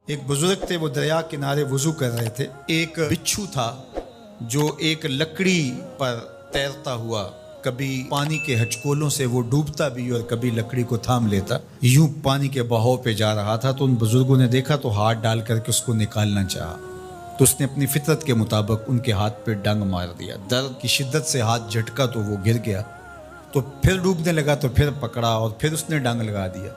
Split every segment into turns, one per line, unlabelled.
ایک بزرگ تھے، وہ دریا کنارے وضو کر رہے تھے۔ ایک بچھو تھا جو ایک لکڑی پر تیرتا ہوا، کبھی پانی کے ہچکولوں سے وہ ڈوبتا بھی اور کبھی لکڑی کو تھام لیتا، یوں پانی کے بہاؤ پہ جا رہا تھا۔ تو ان بزرگوں نے دیکھا تو ہاتھ ڈال کر کے اس کو نکالنا چاہا، تو اس نے اپنی فطرت کے مطابق ان کے ہاتھ پہ ڈنگ مار دیا۔ درد کی شدت سے ہاتھ جھٹکا تو وہ گر گیا، تو پھر ڈوبنے لگا تو پھر پکڑا اور پھر اس نے ڈنگ لگا دیا۔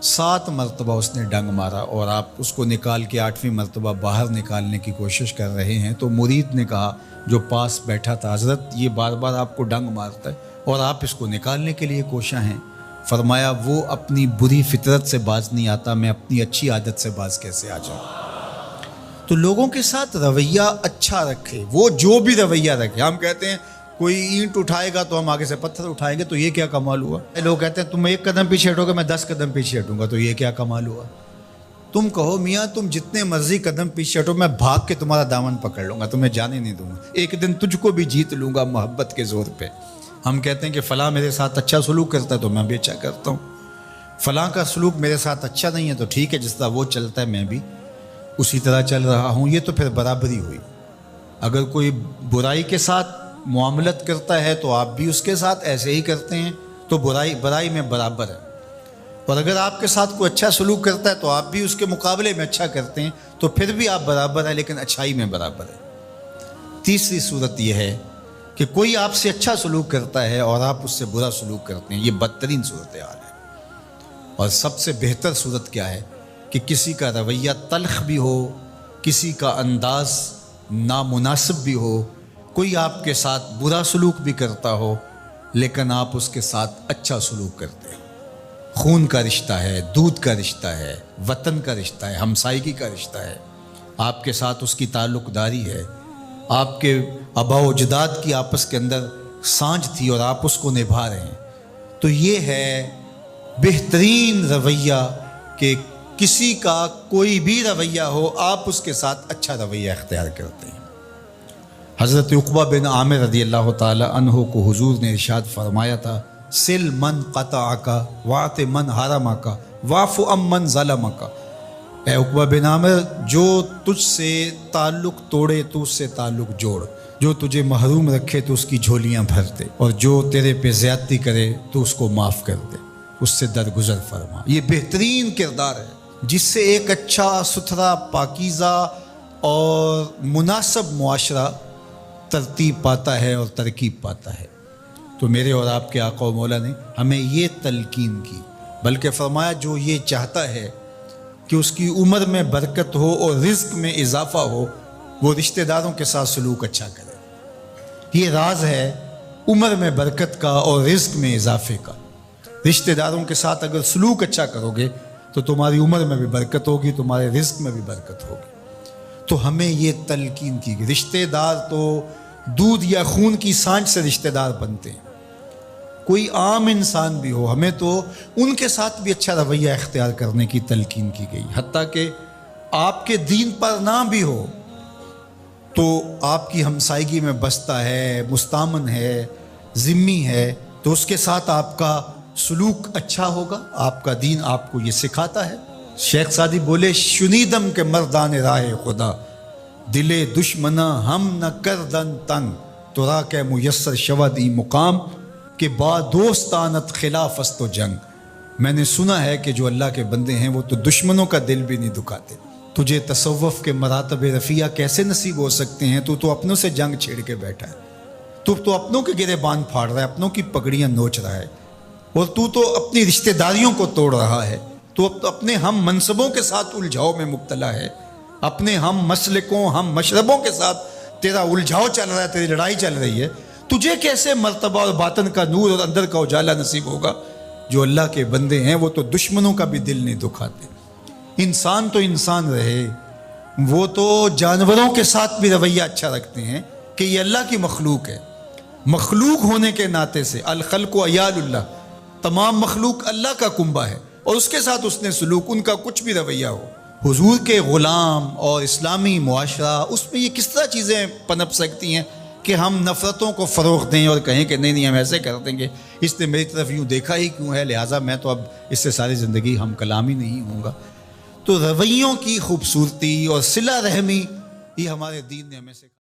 7 مرتبہ اس نے ڈنگ مارا اور آپ اس کو نکال کے 8ویں مرتبہ باہر نکالنے کی کوشش کر رہے ہیں۔ تو مرید نے کہا جو پاس بیٹھا تھا، حضرت یہ بار بار آپ کو ڈنگ مارتا ہے اور آپ اس کو نکالنے کے لیے کوشاں ہیں۔ فرمایا وہ اپنی بری فطرت سے باز نہیں آتا، میں اپنی اچھی عادت سے باز کیسے آ جاؤں؟ تو لوگوں کے ساتھ رویہ اچھا رکھے، وہ جو بھی رویہ رکھے۔ ہم کہتے ہیں کوئی اینٹ اٹھائے گا تو ہم آگے سے پتھر اٹھائیں گے، تو یہ کیا کمال ہوا؟ لوگ کہتے ہیں تم 1 قدم پیچھے ہٹو گے، میں 10 قدم پیچھے ہٹوں گا، تو یہ کیا کمال ہوا؟ تم کہو میاں تم جتنے مرضی قدم پیچھے ہٹو، میں بھاگ کے تمہارا دامن پکڑ لوں گا، تمہیں جانے نہیں دوں گا، ایک دن تجھ کو بھی جیت لوں گا محبت کے زور پہ۔ ہم کہتے ہیں کہ فلاں میرے ساتھ اچھا سلوک کرتا ہے تو میں بھی اچھا کرتا ہوں، فلاں کا سلوک میرے ساتھ اچھا نہیں ہے تو ٹھیک ہے، جس طرح وہ چلتا ہے میں بھی اسی طرح چل رہا ہوں۔ یہ تو پھر برابری ہوئی۔ اگر کوئی برائی کے ساتھ معاملت کرتا ہے تو آپ بھی اس کے ساتھ ایسے ہی کرتے ہیں، تو برائی میں برابر ہے۔ اور اگر آپ کے ساتھ کوئی اچھا سلوک کرتا ہے تو آپ بھی اس کے مقابلے میں اچھا کرتے ہیں، تو پھر بھی آپ برابر ہیں، لیکن اچھائی میں برابر ہے۔ تیسری صورت یہ ہے کہ کوئی آپ سے اچھا سلوک کرتا ہے اور آپ اس سے برا سلوک کرتے ہیں، یہ بدترین صورتحال ہے۔ اور سب سے بہتر صورت کیا ہے کہ کسی کا رویہ تلخ بھی ہو، کسی کا انداز نامناسب بھی ہو، کوئی آپ کے ساتھ برا سلوک بھی کرتا ہو لیکن آپ اس کے ساتھ اچھا سلوک کرتے ہیں۔ خون کا رشتہ ہے، دودھ کا رشتہ ہے، وطن کا رشتہ ہے، ہمسائیگی کا رشتہ ہے، آپ کے ساتھ اس کی تعلق داری ہے، آپ کے آباء و اجداد کی آپس کے اندر سانجھ تھی اور آپ اس کو نبھا رہے ہیں، تو یہ ہے بہترین رویہ کہ کسی کا کوئی بھی رویہ ہو آپ اس کے ساتھ اچھا رویہ اختیار کرتے ہیں۔ حضرت عقبہ بن عامر رضی اللہ تعالی عنہ کو حضور نے ارشاد فرمایا تھا، سل من قطعک واعط من حرمک واعف عن من ظلمک۔ اے عقبہ بن عامر، جو تجھ سے تعلق توڑے تو اس سے تعلق جوڑ، جو تجھے محروم رکھے تو اس کی جھولیاں بھر دے، اور جو تیرے پہ زیادتی کرے تو اس کو معاف کر دے، اس سے درگزر فرما۔ یہ بہترین کردار ہے جس سے ایک اچھا ستھرا پاکیزہ اور مناسب معاشرہ ترتیب پاتا ہے اور ترکیب پاتا ہے۔ تو میرے اور آپ کے آقا و مولا نے ہمیں یہ تلقین کی، بلکہ فرمایا جو یہ چاہتا ہے کہ اس کی عمر میں برکت ہو اور رزق میں اضافہ ہو، وہ رشتہ داروں کے ساتھ سلوک اچھا کرے۔ یہ راز ہے عمر میں برکت کا اور رزق میں اضافے کا۔ رشتہ داروں کے ساتھ اگر سلوک اچھا کرو گے تو تمہاری عمر میں بھی برکت ہوگی، تمہارے رزق میں بھی برکت ہوگی۔ تو ہمیں یہ تلقین کی گئی، رشتہ دار تو دودھ یا خون کی سانجھ سے رشتہ دار بنتے ہیں، کوئی عام انسان بھی ہو، ہمیں تو ان کے ساتھ بھی اچھا رویہ اختیار کرنے کی تلقین کی گئی۔ حتیٰ کہ آپ کے دین پر نہ بھی ہو تو آپ کی ہمسائیگی میں بستا ہے، مستامن ہے، ذمی ہے، تو اس کے ساتھ آپ کا سلوک اچھا ہوگا۔ آپ کا دین آپ کو یہ سکھاتا ہے۔ شیخ سعدی بولے، شنیدم کے مردان راہ خدا، دلے دشمنا ہم نہ کردن تنگ، تو را کے میسر شود ای مقام، کہ با دوستانت خلاف است و جنگ۔ میں نے سنا ہے کہ جو اللہ کے بندے ہیں وہ تو دشمنوں کا دل بھی نہیں دکھاتے۔ تجھے تصوف کے مراتب رفیع کیسے نصیب ہو سکتے ہیں؟ تو اپنوں سے جنگ چھیڑ کے بیٹھا ہے، تو اپنوں کے گریبان پھاڑ رہا ہے، اپنوں کی پگڑیاں نوچ رہا ہے، اور تو اپنی رشتہ داریوں کو توڑ رہا ہے، تو اپنے ہم منصبوں کے ساتھ الجھاؤ میں مبتلا ہے، اپنے ہم مسلکوں ہم مشربوں کے ساتھ تیرا الجھاؤ چل رہا ہے، تیری لڑائی چل رہی ہے۔ تجھے کیسے مرتبہ اور باطن کا نور اور اندر کا اجالا نصیب ہوگا؟ جو اللہ کے بندے ہیں وہ تو دشمنوں کا بھی دل نہیں دکھاتے۔ انسان تو انسان رہے، وہ تو جانوروں کے ساتھ بھی رویہ اچھا رکھتے ہیں کہ یہ اللہ کی مخلوق ہے۔ مخلوق ہونے کے ناطے سے الخلق عیال اللہ، تمام مخلوق اللہ کا کنبہ ہے، اور اس کے ساتھ اس نے سلوک، ان کا کچھ بھی رویہ ہو۔ حضور کے غلام اور اسلامی معاشرہ، اس میں یہ کس طرح چیزیں پنپ سکتی ہیں کہ ہم نفرتوں کو فروغ دیں اور کہیں کہ نہیں ہم ایسے کر دیں گے، اس نے میری طرف یوں دیکھا ہی کیوں ہے، لہٰذا میں تو اب اس سے ساری زندگی ہم کلام ہی نہیں ہوں گا۔ تو رویوں کی خوبصورتی اور صلہ رحمی یہ ہمارے دین نے ہمیں سے